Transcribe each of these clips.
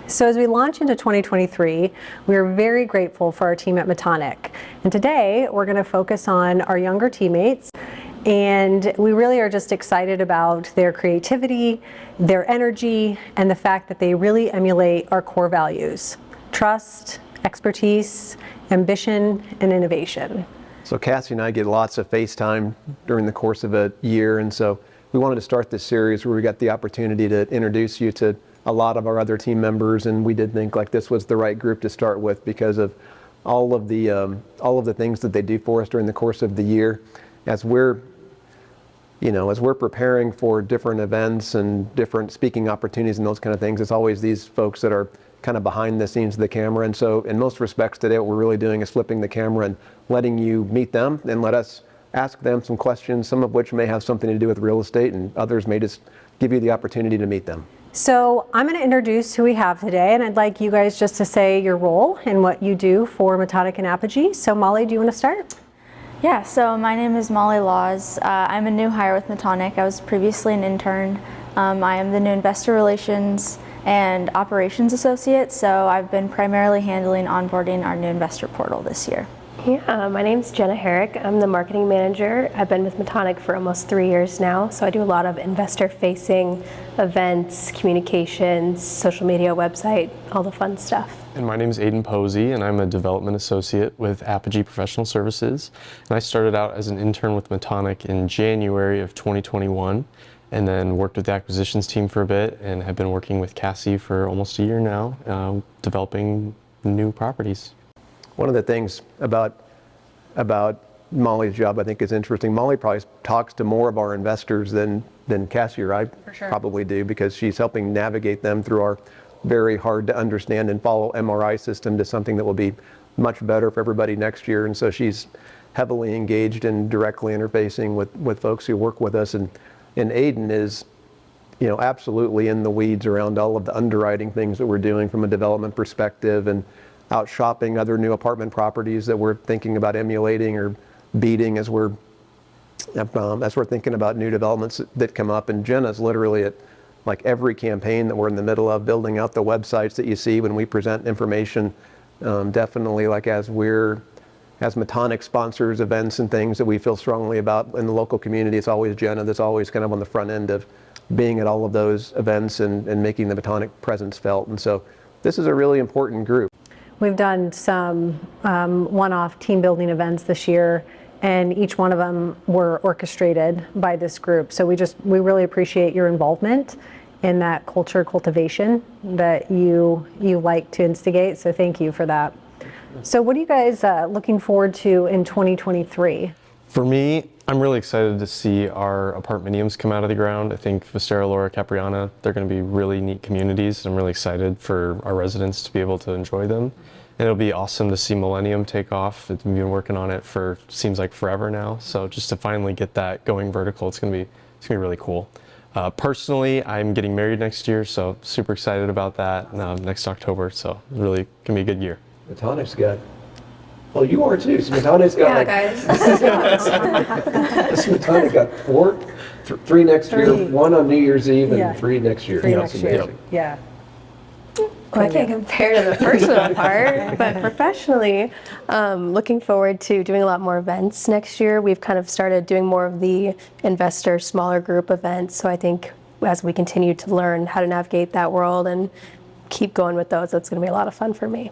So as we launch into 2023, we're very grateful for our team at Metonic. And today we're going to focus on our younger teammates, and we really are just excited about their creativity, their energy, and the fact that they really emulate our core values: trust, expertise, ambition, and innovation. So Kassie and I get lots of FaceTime during the course of a year, and so we wanted to start this series where we got the opportunity to introduce you to a lot of our other team members, and we did think like this was the right group to start with because of all of the things that they do for us during the course of the year. As we're preparing for different events and different speaking opportunities and those kind of things, it's always these folks that are kind of behind the scenes of the camera. And so in most respects today, what we're really doing is flipping the camera and letting you meet them and let us ask them some questions, some of which may have something to do with real estate and others may just give you the opportunity to meet them. So I'm going to introduce who we have today, and I'd like you guys just to say your role and what you do for Metonic and Apogee. So Molly, do you want to start? Yeah, so my name is Molly Laws. I'm a new hire with Metonic. I was previously an intern. I am the new investor relations and operations associate, so I've been primarily handling onboarding our new investor portal this year. Yeah, my name's Jenna Herrick. I'm the marketing manager. I've been with Metonic for almost 3 years now, so I do a lot of investor-facing events, communications, social media, website, all the fun stuff. And my name is Aidan Posey, and I'm a development associate with Apogee Professional Services. And I started out as an intern with Metonic in January of 2021, and then worked with the acquisitions team for a bit, and have been working with Kassie for almost a year now, developing new properties. One of the things about Molly's job I think is interesting. Molly probably talks to more of our investors than Kassie or I probably do, because she's helping navigate them through our very hard to understand and follow MRI system to something that will be much better for everybody next year. And so she's heavily engaged and directly interfacing with folks who work with us. And Aidan is, absolutely in the weeds around all of the underwriting things that we're doing from a development perspective, and out shopping other new apartment properties that we're thinking about emulating or beating as we're thinking about new developments that come up. And Jenna's literally at like every campaign that we're in the middle of, building out the websites that you see when we present information. Definitely, like as Metonic sponsors events and things that we feel strongly about in the local community, it's always Jenna that's always kind of on the front end of being at all of those events and making the Metonic presence felt. And so this is a really important group. We've done some one-off team building events this year, and each one of them were orchestrated by this group. So we really appreciate your involvement in that culture cultivation that you like to instigate. So thank you for that. So what are you guys looking forward to in 2023? For me, I'm really excited to see our apartmentiums come out of the ground. I think Vistera, Laura, Capriana, they're going to be really neat communities. I'm really excited for our residents to be able to enjoy them. And it'll be awesome to see Millennium take off. We've been working on it for, seems like forever now. So just to finally get that going vertical, it's gonna be really cool. Personally, I'm getting married next year, so super excited about that next October. So really gonna be a good year. Metonic's got, well, you are too. So Metonic's got guys. Metonic got three next year, one on New Year's Eve, and 3 next year. Next year. Yeah. Well, I can't compare to the personal part, but professionally, looking forward to doing a lot more events next year. We've kind of started doing more of the investor smaller group events. So I think as we continue to learn how to navigate that world and keep going with those, that's going to be a lot of fun for me.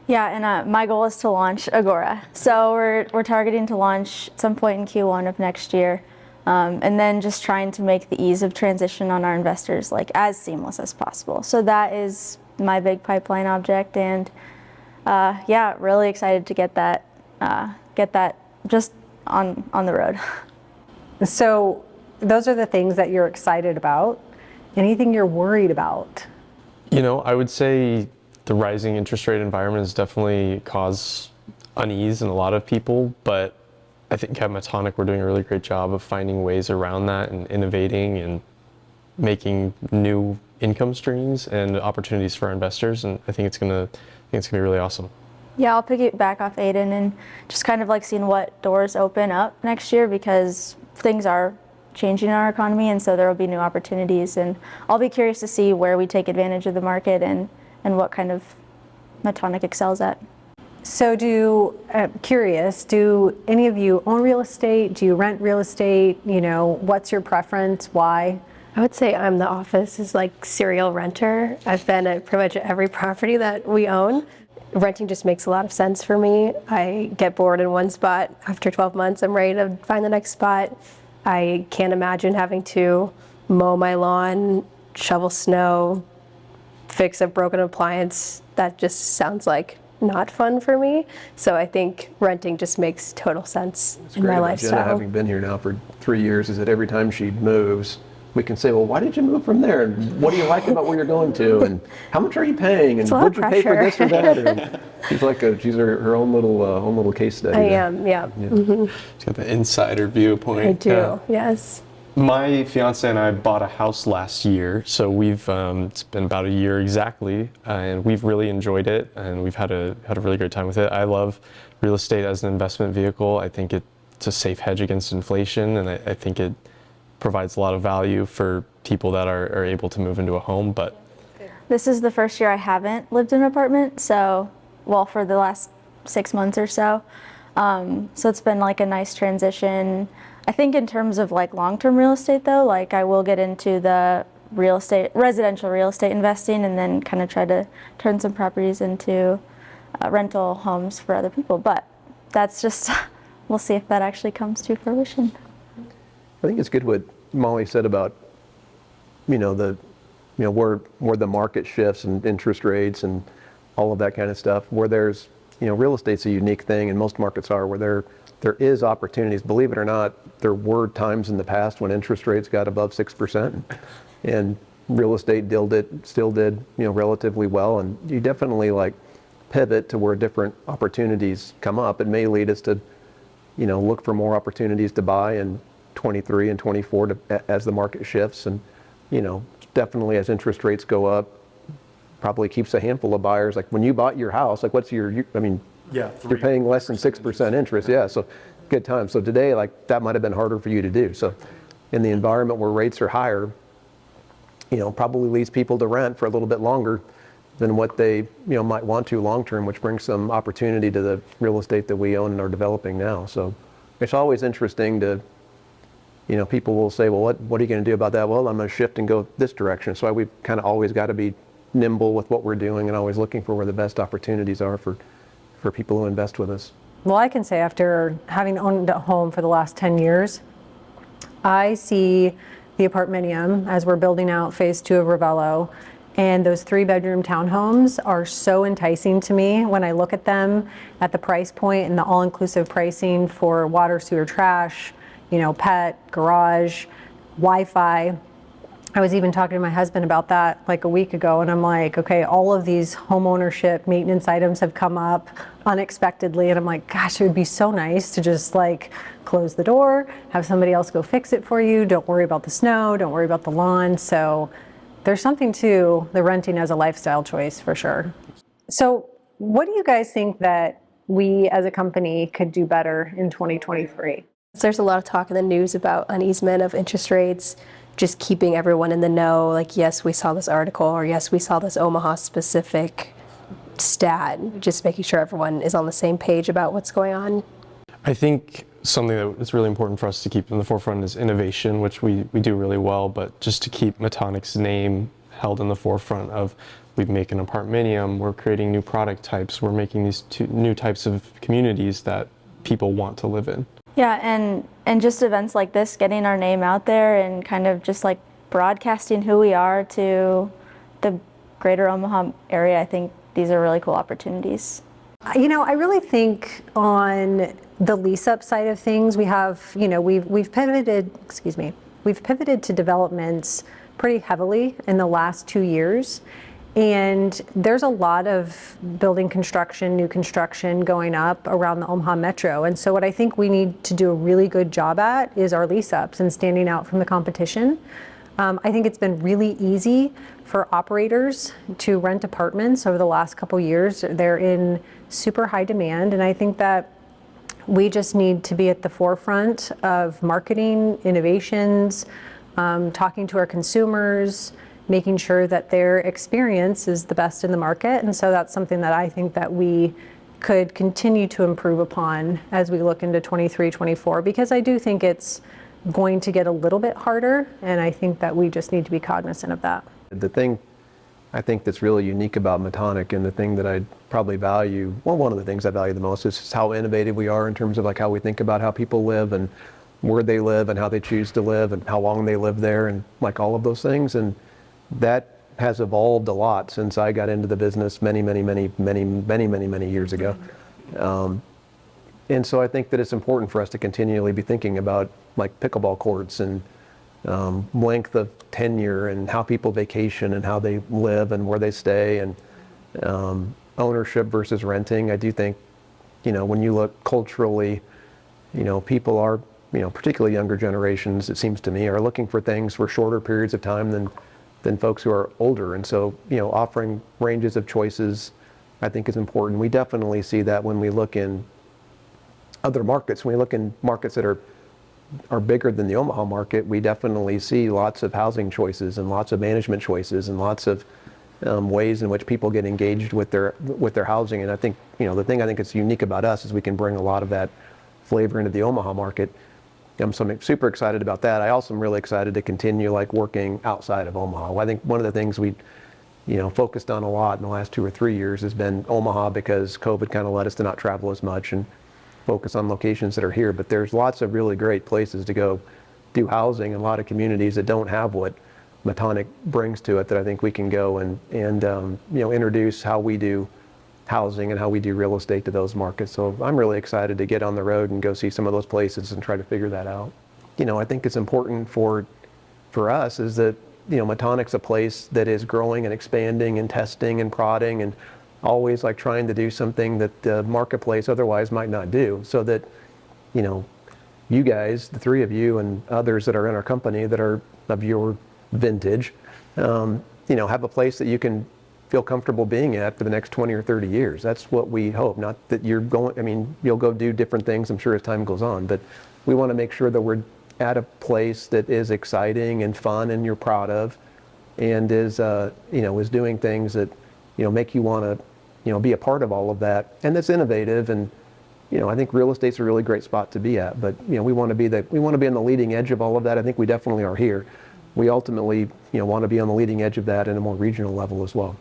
Yeah, and my goal is to launch Agora. So we're targeting to launch at some point in Q1 of next year. And then just trying to make the ease of transition on our investors like as seamless as possible. So that is my big pipeline object, and yeah, really excited to get that just on the road. So those are the things that you're excited about. Anything you're worried about? I would say the rising interest rate environment has definitely caused unease in a lot of people, but I think at Metonic we're doing a really great job of finding ways around that and innovating and making new income streams and opportunities for our investors, and I think it's gonna be really awesome. Yeah, I'll piggyback off Aidan and just kind of like seeing what doors open up next year, because things are changing in our economy, and so there will be new opportunities, and I'll be curious to see where we take advantage of the market and what kind of Metonic excels at. So curious, do any of you own real estate? Do you rent real estate? You know, what's your preference? Why? I would say I'm the office's like serial renter. I've been at pretty much every property that we own. Renting just makes a lot of sense for me. I get bored in one spot. After 12 months, I'm ready to find the next spot. I can't imagine having to mow my lawn, shovel snow, fix a broken appliance. That just sounds like not fun for me. So I think renting just makes total sense in my lifestyle. Jenna, having been here now for 3 years, is that every time she moves, we can say, well, why did you move from there? And what do you like about where you're going to? And how much are you paying? And would you pay for this or that? And she's her own little case study. I am, yeah. Mm-hmm. She's got the insider viewpoint. I do, yes. My fiance and I bought a house last year, so it's been about a year exactly, and we've really enjoyed it, and we've had a really great time with it. I love real estate as an investment vehicle. I think it's a safe hedge against inflation, and I think it provides a lot of value for people that are able to move into a home. But this is the first year I haven't lived in an apartment, so, well, for the last 6 months or so. So it's been like a nice transition. I think in terms of like long-term real estate though, like I will get into the residential real estate investing, and then kind of try to turn some properties into rental homes for other people. But that's just, we'll see if that actually comes to fruition. I think it's good what Molly said about, where the market shifts and interest rates and all of that kind of stuff. Where there's, real estate's a unique thing, and most markets are, where there is opportunities. Believe it or not, there were times in the past when interest rates got above 6%, and real estate still did relatively well. And you definitely pivot to where different opportunities come up. It may lead us to, look for more opportunities to buy in 23 and 24 as the market shifts, and definitely as interest rates go up, probably keeps a handful of buyers. Like when you bought your house, what's you're paying less than 6% interest. Yeah, so good time. So today, that might have been harder for you to do. So in the environment where rates are higher, probably leads people to rent for a little bit longer than what they might want to long term, which brings some opportunity to the real estate that we own and are developing now. So it's always interesting to, people will say, well, what are you going to do about that? Well, I'm going to shift and go this direction. So we've kind of always got to be nimble with what we're doing, and always looking for where the best opportunities are for people who invest with us. Well, I can say after having owned a home for the last 10 years, I see the apartmentium as we're building out phase 2 of Ravello, and those 3-bedroom townhomes are so enticing to me when I look at them at the price point and the all-inclusive pricing for water, sewer, trash, pet, garage, Wi-Fi. I was even talking to my husband about that a week ago, and I'm like, okay, all of these home ownership maintenance items have come up unexpectedly, and I'm like, gosh, it would be so nice to just close the door, have somebody else go fix it for you, don't worry about the snow, don't worry about the lawn. So there's something to the renting as a lifestyle choice for sure. So what do you guys think that we as a company could do better in 2023? There's a lot of talk in the news about uneasement of interest rates, just keeping everyone in the know, yes, we saw this article, or yes, we saw this Omaha specific stat, just making sure everyone is on the same page about what's going on. I think something that is really important for us to keep in the forefront is innovation, which we do really well, but just to keep Metonic's name held in the forefront of, we make an apartmentium, we're creating new product types, we're making these new types of communities that people want to live in. Yeah, and just events like this, getting our name out there and kind of just broadcasting who we are to the greater Omaha area, I think these are really cool opportunities. I really think on the lease up side of things, we have, we've pivoted to developments pretty heavily in the last 2 years. And there's a lot of building construction, new construction going up around the Omaha Metro. And so what I think we need to do a really good job at is our lease ups and standing out from the competition. I think it's been really easy for operators to rent apartments over the last couple years. They're in super high demand. And I think that We just need to be at the forefront of marketing, innovations, talking to our consumers, making sure that their experience is the best in the market. And so that's something that I think that we could continue to improve upon as we look into 23, 24, because I do think it's going to get a little bit harder, and I think that we just need to be cognizant of that. The thing I think that's really unique about Metonic, and the thing that I probably value, well, one of the things I value the most is just how innovative we are in terms of like how we think about how people live and where they live and how they choose to live and how long they live there and like all of those things. And that has evolved a lot since I got into the business many years ago. And so I think that it's important for us to continually be thinking about like pickleball courts and length of tenure and how people vacation and how they live and where they stay, and ownership versus renting. I do think, when you look culturally, people are, particularly younger generations, it seems to me, are looking for things for shorter periods of time than folks who are older. And so, offering ranges of choices, I think, is important. We definitely see that when we look in other markets. When we look in markets that are bigger than the Omaha market, we definitely see lots of housing choices and lots of management choices and lots of ways in which people get engaged with their housing. And I think, the thing I think is unique about us is we can bring a lot of that flavor into the Omaha market. So I'm super excited about that. I also am really excited to continue working outside of Omaha. I think one of the things we focused on a lot in the last 2 or 3 years has been Omaha, because COVID kind of led us to not travel as much and focus on locations that are here. But there's lots of really great places to go do housing, and a lot of communities that don't have what Metonic brings to it, that I think we can go and introduce how we do housing and how we do real estate to those markets. So I'm really excited to get on the road and go see some of those places and try to figure that out. I think it's important for us is that, Metonic's a place that is growing and expanding and testing and prodding and always trying to do something that the marketplace otherwise might not do, so that, you guys, the three of you and others that are in our company that are of your vintage, have a place that you can feel comfortable being at for the next 20 or 30 years. That's what we hope. Not that you'll go do different things, I'm sure, as time goes on, but we want to make sure that we're at a place that is exciting and fun and you're proud of, and is doing things that, make you want to, be a part of all of that, and that's innovative. And, I think real estate's a really great spot to be at, but, we want to be on the leading edge of all of that. I think we definitely are here. We ultimately, want to be on the leading edge of that in a more regional level as well.